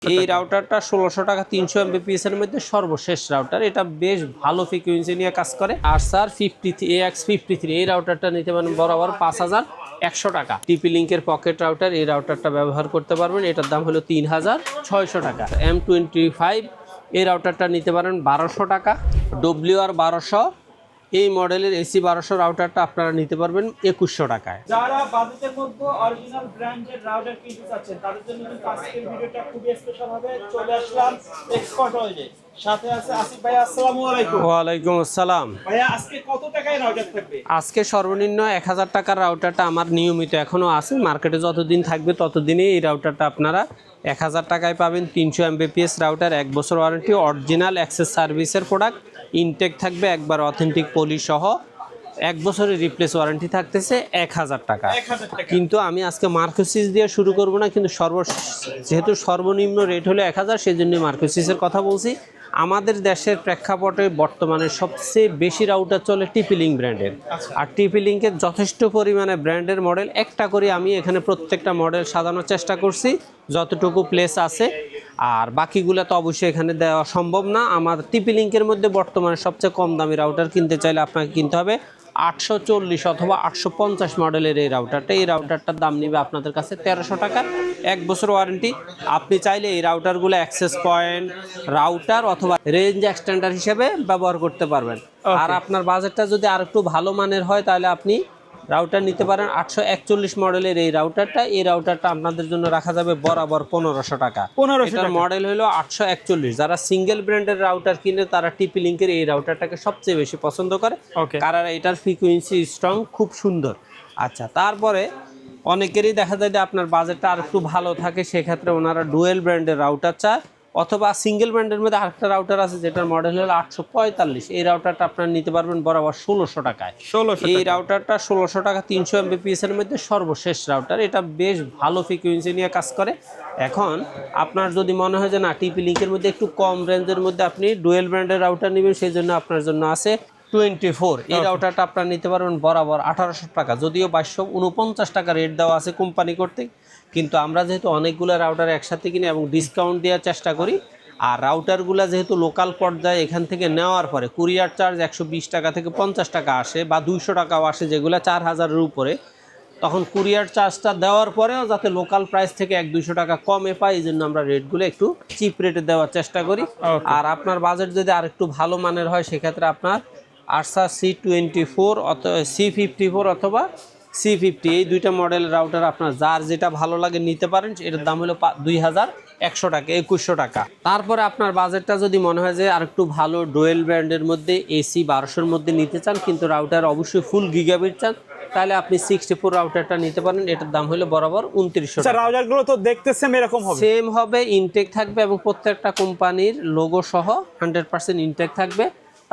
এই রাউটারটা 1600 টাকা 300 Mbps এর মধ্যে সর্বশেষ রাউটার। এটা বেশ ভালো ফ্রিকোয়েন্সি নিয়ে কাজ করে। আর স্যার 53 AX53 এই রাউটারটা নিতে পারেন বরাবর 5100 টাকা। টিপি লিঙ্কের পকেট রাউটার, এই রাউটারটা ব্যবহার করতে পারবেন। এটার দাম হলো 3600 টাকা। M25 এই রাউটারটা নিতে পারেন 1200 টাকা। WR1200 এই মডেলের AC 1200 রাউটারটা আপনারা নিতে পারবেন 2100 টাকায়। যারা বাজেটের মধ্যে অরিজিনাল ব্র্যান্ডের রাউটার কিনতে চাচ্ছেন তাদের জন্য কিন্তু আজকের ভিডিওটা খুবই স্পেশাল হবে। চলে আসলাম এক্সপার্ট ওয়েজে, সাথে আছে আসিফ ভাই। আসসালামু আলাইকুম। ওয়ালাইকুম আসসালাম। ভাইয়া আজকে কত টাকায় রাউটার থাকবে? আজকে সর্বনিম্ন 1000 টাকার রাউটারটা আমার নিয়মিত এখনো আছে, মার্কেটে যতদিন থাকবে ততদিনই এই রাউটারটা আপনারা 1000 টাকায় পাবেন। 300 Mbps রাউটার, 1 বছর ওয়ারেন্টি, অরিজিনাল অ্যাক্সেস সার্ভিসের প্রোডাক্ট, ইনটেক থাকবে একবার অথেন্টিক পলিশ সহ, 1 বছরের রিপ্লেস ওয়ারেন্টি থাকতেছে 1000 টাকা। কিন্তু আমি আজকে মার্কোসিস দিয়ে শুরু করব না, কিন্তু যেহেতু সর্বনিম্ন রেট হলো 1000, সেই জন্য মার্কোসিসের কথা বলছি। আমাদের দেশের প্রেক্ষাপটে বর্তমানে সবচেয়ে বেশি রাউটার চলে টিপি লিঙ্ক ব্র্যান্ডের। আর টিপি লিঙ্কের যথেষ্ট পরিমাণে ব্র্যান্ডের মডেল একটা করে আমি এখানে প্রত্যেকটা মডেল সাজানোর চেষ্টা করছি যতটুকু প্লেস আছে। আর বাকিগুলো তো অবশ্যই এখানে দেওয়া সম্ভব না। আমার টিপি লিঙ্কের মধ্যে বর্তমানে সবচেয়ে কম দামি রাউটার কিনতে চাইলে আপনাকে কিনতে হবে 840 অথবা 850 মডেলের এই রাউটারটা। এই রাউটারটার দাম নেবে আপনাদের কাছে 1300 টাকা, 1 বছর ওয়ারেন্টি। আপনি চাইলে এই রাউটারগুলো অ্যাক্সেস পয়েন্ট রাউটার অথবা রেঞ্জ এক্সটেন্ডার হিসেবে ব্যবহার করতে পারবেন। আর আপনার বাজেটটা যদি আর একটু ভালো মানের হয় তাহলে আপনি রাউটার নিতে পারেন 841 মডেলের এই রাউটারটা। এই রাউটারটা আপনাদের জন্য রাখা যাবে বরাবর 1500 টাকা। 1500 মডেল হলো 841। যারা সিঙ্গেল ব্র্যান্ডের রাউটার কিনে তারা টিপি লিঙ্কের এই রাউটারটাকে সবচেয়ে বেশি পছন্দ করে, কারণ এটার ফ্রিকোয়েন্সি স্ট্রং, খুব সুন্দর। আচ্ছা, তারপরে অনেকেরই দেখা যায় যে আপনার বাজেটটা আর একটু ভালো থাকে, সেক্ষেত্রে ওনারা ডুয়েল ব্র্যান্ডের রাউটার চায়, অথবা সিঙ্গেল ব্র্যান্ডের মধ্যে আরেকটা রাউটার আছে যেটার মডেল হলো 845। এই রাউটারটা আপনারা নিতে পারবেন বরাবর 1600 টাকায়। এই রাউটারটা 1600 টাকা 300 Mbps এর মধ্যে সর্বশেষ রাউটার। এটা বেশ ভালো ফ্রিকোয়েন্সি নিয়ে কাজ করে। এখন আপনার যদি মনে হয় যে না টিপি লিঙ্কের মধ্যে একটু কম রেঞ্জের মধ্যে আপনি ডুয়েল ব্র্যান্ডের রাউটার নেবেন, সেই জন্য আপনার জন্য আছে 24। এই রাউটারটা আপনারা নিতে পারবেন বরাবর 1800 টাকা। যদিও 2249 টাকা রেট দেওয়া আছে কোম্পানি কর্তৃক, কিন্তু আমরা যেহেতু অনেকগুলো রাউটার একসাথে কিনি এবং ডিসকাউন্ট দেওয়ার চেষ্টা করি। আর রাউটারগুলো যেহেতু লোকাল পর্যায়ে এখান থেকে নেওয়ার পরে কুরিয়ার চার্জ 120 টাকা থেকে 50 টাকা আসে, বা 200 টাকাও আসে, যেগুলো 4000-এর উপরে, তখন কুরিয়ার চার্জটা দেওয়ার পরেও যাতে লোকাল প্রাইস থেকে 100-200 টাকা কমে পাই, এই জন্য আমরা রেটগুলো একটু চিপ রেটে দেওয়ার চেষ্টা করি। আর আপনার বাজেট যদি আর একটু ভালো মানের হয়, সেক্ষেত্রে আপনার আরসা C24 অথবা C54 অথবা C50 এই দুইটা মডেল রাউটার আপনার যার যেটা ভালো লাগে নিতে পারেন। এটার দাম হলো 2100 টাকা, 2100 টাকা। তারপরে আপনার বাজেটটা যদি মনে হয় যে আর একটু ভালো ডুয়েল ব্র্যান্ডের মধ্যে AC 1200-এর মধ্যে নিতে চান, কিন্তু রাউটার অবশ্যই ফুল গিগাবিট চান, তাহলে আপনি 64 রাউটারটা নিতে পারেন। এটার দাম হলো বরাবর 2900 টাকা। রাউটারগুলো তো দেখতে সেম এরকম হবে, সেম হবে, ইনটেক থাকবে এবং প্রত্যেকটা কোম্পানির লোগো সহ 100% ইনটেক থাকবে।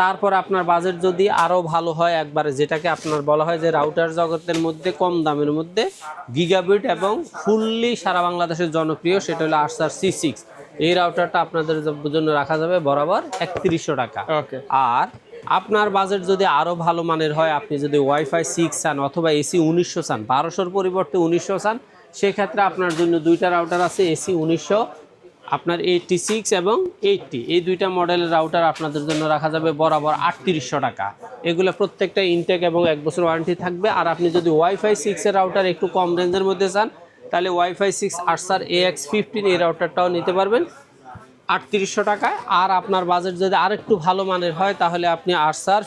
তারপর আপনার বাজেট যদি আরও ভালো হয়, একবারে যেটাকে আপনার বলা হয় যে রাউটার জগতের মধ্যে কম দামের মধ্যে গিগাবিট এবং ফুললি সারা বাংলাদেশের জনপ্রিয়, সেটা হলো আরসার C6। এই রাউটারটা আপনাদের জন্য রাখা যাবে বরাবর 3100 টাকা। আর আপনার বাজেট যদি আরও ভালো মানের হয়, আপনি যদি ওয়াইফাই 6 চান অথবা AC 1900 চান, 1200-এর পরিবর্তে 1900 চান, সেক্ষেত্রে আপনার জন্য দুইটা রাউটার আছে, AC 1900 আপনার 86 এবং 80, এই দুইটা মডেলের রাউটার আপনাদের জন্য রাখা যাবে বরাবর 3800 টাকা। এগুলো প্রত্যেকটা ইনটেক এবং 1 বছর ওয়ারেন্টি থাকবে। আর আপনি যদি ওয়াইফাই 6-এর রাউটার একটু কম রেঞ্জের মধ্যে চান, তাহলে ওয়াইফাই 6 আরসার AX15 এই রাউটারটাও নিতে পারবেন 3800 টাকায়। আর আপনার বাজেট যদি আরেকটু ভালো মানের হয়, তাহলে আপনি আরসার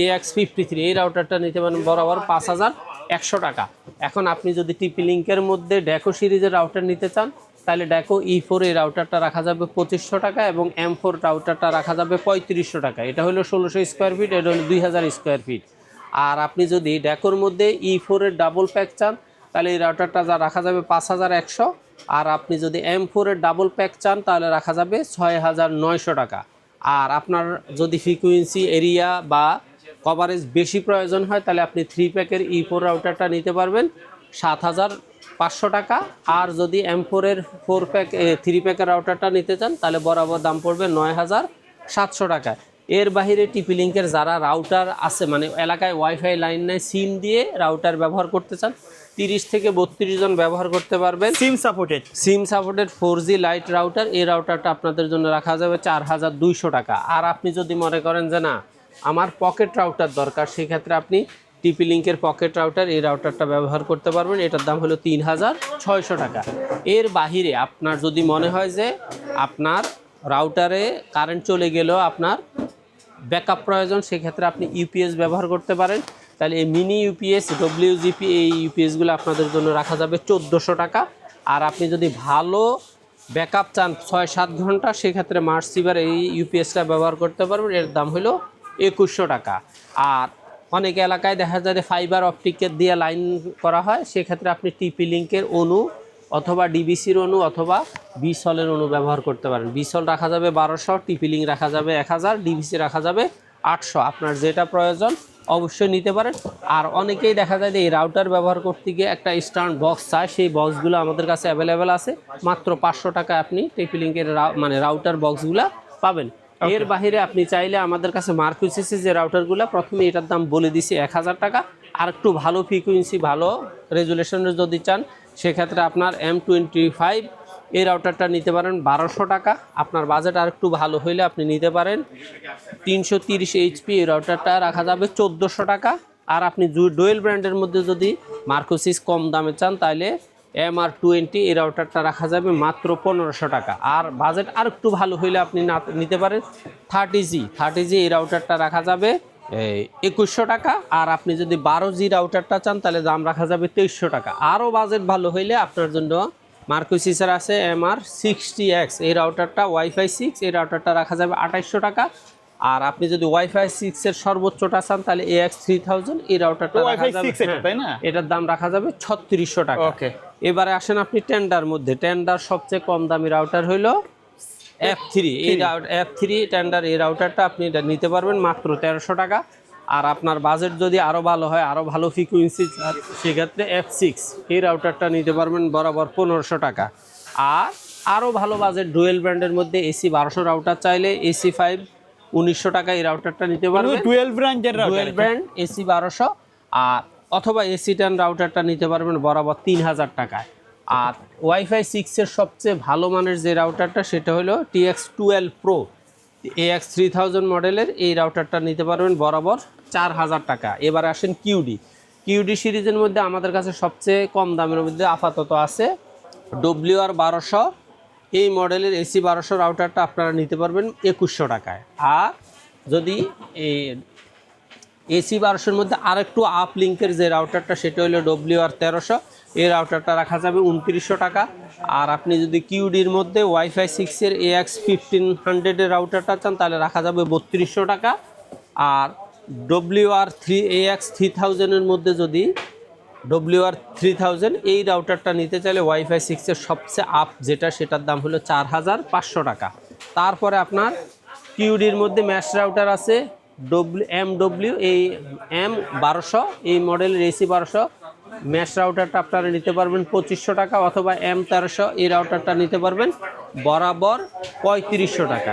AX53 এই রাউটারটা নিতে পারেন বরাবর 5100 টাকা। এখন আপনি যদি টিপি লিঙ্কের মধ্যে ডেকো সিরিজের রাউটার নিতে চান, তাহলে ডেকো E4 এই রাউটারটা রাখা যাবে 2500 টাকা এবং M4 রাউটারটা রাখা যাবে 3500 টাকা। এটা হলো 1600 স্কোয়ার ফিট, এটা হলো 2000 স্কোয়ার ফিট। আর আপনি যদি ডেকোর মধ্যে E4 এর ডাবল প্যাক চান, তাহলে এই রাউটারটা যা রাখা যাবে 5100। আর আপনি যদি M4 এর ডাবল প্যাক চান, তাহলে রাখা যাবে 6900 টাকা। আর আপনার যদি ফ্রিকোয়েন্সি এরিয়া বা কভারেজ বেশি প্রয়োজন হয়, তাহলে আপনি 3 প্যাকের E4 রাউটারটা নিতে পারবেন 7500 টাকা। আর যদি M4 এর 3 প্যাকের রাউটারটা নিতে চান, তাহলে বরাবর দাম পড়বে 9700 টাকা। এর বাহিরে টিপি লিঙ্কের যারা রাউটার আছে, মানে এলাকায় ওয়াইফাই লাইন নেই, সিম দিয়ে রাউটার ব্যবহার করতে চান, 30 থেকে 32 জন ব্যবহার করতে পারবেন। SIM supported, 4G light router, এই রাউটারটা আপনাদের জন্য রাখা যাবে 4200 টাকা। আর আপনি যদি মনে করেন যে না আমার পকেট রাউটার দরকার, সেক্ষেত্রে আপনি টিপি লিঙ্কের পকেট রাউটার, এই রাউটারটা ব্যবহার করতে পারবেন। এটার দাম হলো 3600 টাকা। এর বাহিরে আপনার যদি মনে হয় যে আপনার রাউটারে কারেন্ট চলে গেলেও আপনার ব্যাকআপ প্রয়োজন, সেক্ষেত্রে আপনি ইউপিএস ব্যবহার করতে পারেন। তাহলে এই মিনি ইউপিএস, ডব্লিউজিপি, এই ইউপিএসগুলো আপনাদের জন্য রাখা যাবে 1400 টাকা। আর আপনি যদি ভালো ব্যাকআপ চান 6-7 ঘন্টা, সেক্ষেত্রে মার্সিভার এই ইউপিএসটা ব্যবহার করতে পারবেন। এর দাম হলো 2100 টাকা। আর অনেক এলাকায় দেখা যায় যে ফাইবার অপটিকের দিয়ে লাইন করা হয়, সেক্ষেত্রে আপনি টিপি লিঙ্কের অনু অথবা ডিবিসির অনু অথবা বিসলের অনু ব্যবহার করতে পারেন। বিসল রাখা যাবে 1200, টিপি লিঙ্ক রাখা যাবে 1000, ডিবিসি রাখা যাবে 800। আপনার যেটা প্রয়োজন অবশ্যই নিতে পারেন। আর অনেকেই দেখা যায় যে এই রাউটার ব্যবহার করতে গিয়ে একটা স্ট্যান্ড বক্স চায়, সেই বক্সগুলো আমাদের কাছে অ্যাভেলেবেল আছে। মাত্র 500 টাকা আপনি টিপি লিঙ্কের মানে রাউটার বক্সগুলো পাবেন। এর বাহিরে আপনি চাইলে আমাদের কাছে মার্কুইসেসি যে রাউটারগুলো, প্রথমে এটার দাম বলে দিছি 1000 টাকা। আর একটু ভালো ফ্রিকোয়েন্সি, ভালো রেজুলেশনের যদি চান, সেক্ষেত্রে আপনার M25 এই রাউটারটা নিতে পারেন 1200 টাকা। আপনার বাজেট আর একটু ভালো হইলে আপনি নিতে পারেন 330 এইচপি, এই রাউটারটা রাখা যাবে 1400 টাকা। আর আপনি ডুয়েল ব্র্যান্ডের মধ্যে যদি মার্কোসিস কম দামে চান, তাহলে MR20 এই রাউটারটা রাখা যাবে মাত্র 1500 টাকা। আর বাজেট আর একটু ভালো হইলে আপনি নিতে পারেন 30G এই রাউটারটা রাখা যাবে 2100 টাকা। আর আপনি যদি 12G রাউটারটা চান, তাহলে দাম রাখা যাবে 2300 টাকা। আরও বাজেট ভালো হইলে আপনার জন্য মার্কোসিসের আছে MR60X, এই রাউটারটা ওয়াইফাই 6, এই রাউটারটা রাখা যাবে 2800 টাকা। আর আপনি যদি ওয়াইফাই 6 এর সর্বোচ্চটা চান, তাহলে AX3000 এই রাউটারটা রাখা যাবে, তাই না, এটার দাম রাখা যাবে 3600 টাকা। ওকে, এবারে আসেন আপনি টেন্ডার মধ্যে। টেন্ডার সবচেয়ে কম দামি রাউটার হলো F3, এই F3 টেন্ডার, এই রাউটারটা আপনি নিতে পারবেন মাত্র 1300 টাকা। আর আপনার বাজেট যদি আরও ভালো হয়, আরও ভালো ফ্রিকোয়েন্সি, সেক্ষেত্রে F6 এই রাউটারটা নিতে পারবেন বরাবর 1500 টাকা। আর আরও ভালো বাজেট ডুয়েল ব্র্যান্ডের মধ্যে AC1200 রাউটার চাইলে AC5 1900 টাকা এই রাউটারটা নিতে পারবেন। Dual brand AC1200। আর অথবা AC10 রাউটারটা নিতে পারবেন বরাবর 3000 টাকায়। আর ওয়াইফাই 6 এর সবচেয়ে ভালো মানের যে রাউটারটা, সেটা হলো TX12 Pro AX3000 মডেলের, এই রাউটারটা নিতে পারবেন বরাবর 4000 টাকা। এবার আসেন কিউডি সিরিজের মধ্যে আমাদের কাছে সবচেয়ে কম দামের মধ্যে আপাতত আছে WR1200, এই মডেলের AC1200 রাউটারটা আপনারা নিতে পারবেন 2100 টাকায়। আর যদি এই AC1200 মধ্যে আরেকটু আপ লিঙ্কের যে রাউটারটা, সেটা হলো WR1300, এই রাউটারটা রাখা যাবে 2900 টাকা। আর আপনি যদি কিউডির মধ্যে ওয়াইফাই 6 এর AX1500 এর রাউটারটা চান, তাহলে রাখা যাবে 3200 টাকা। আর AX3000 এর মধ্যে যদি WR3000 এই রাউটারটা নিতে চাইলে ওয়াইফাই 6 এর সবচেয়ে আপ যেটা, সেটার দাম হলো 4500 টাকা। তারপরে আপনার কিউডির মধ্যে ম্যাশ রাউটার আছে MW এই M1200, এই মডেলের AC1200 ম্যাশ রাউটারটা আপনারা নিতে পারবেন 2500 টাকা। অথবা M1300 এই রাউটারটা নিতে পারবেন বরাবর 3500 টাকা।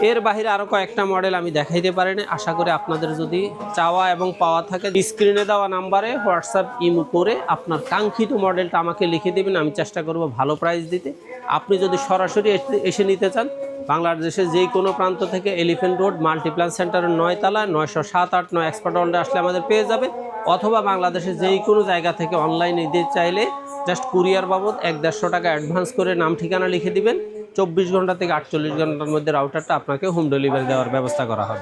এর বাহিরে আরও কয়েকটা মডেল আমি দেখাইতে পারিনি। আশা করি আপনাদের যদি চাওয়া এবং পাওয়া থাকে, স্ক্রিনে দেওয়া নাম্বারে হোয়াটসঅ্যাপ ইমো করে আপনার কাঙ্ক্ষিত মডেলটা আমাকে লিখে দেবেন, আমি চেষ্টা করব ভালো প্রাইস দিতে। আপনি যদি সরাসরি এসে নিতে চান, বাংলাদেশের যে কোনো প্রান্ত থেকে এলিফ্যান্ট রোড মাল্টিপ্লান সেন্টারের 9 তলা 907-8 এক্সপার্ট ওয়ার্ল্ডে আসলে আমাদের পেয়ে যাবে। অথবা বাংলাদেশের যেই কোনো জায়গা থেকে অনলাইনে দিতে চাইলে জাস্ট কুরিয়ার বাবদ 150 টাকা অ্যাডভান্স করে নাম ঠিকানা লিখে দিবেন। 24 ঘন্টা থেকে 48 ঘন্টার মধ্যে রাউটারটা আপনাকে হোম ডেলিভারি দেওয়ার ব্যবস্থা করা হবে।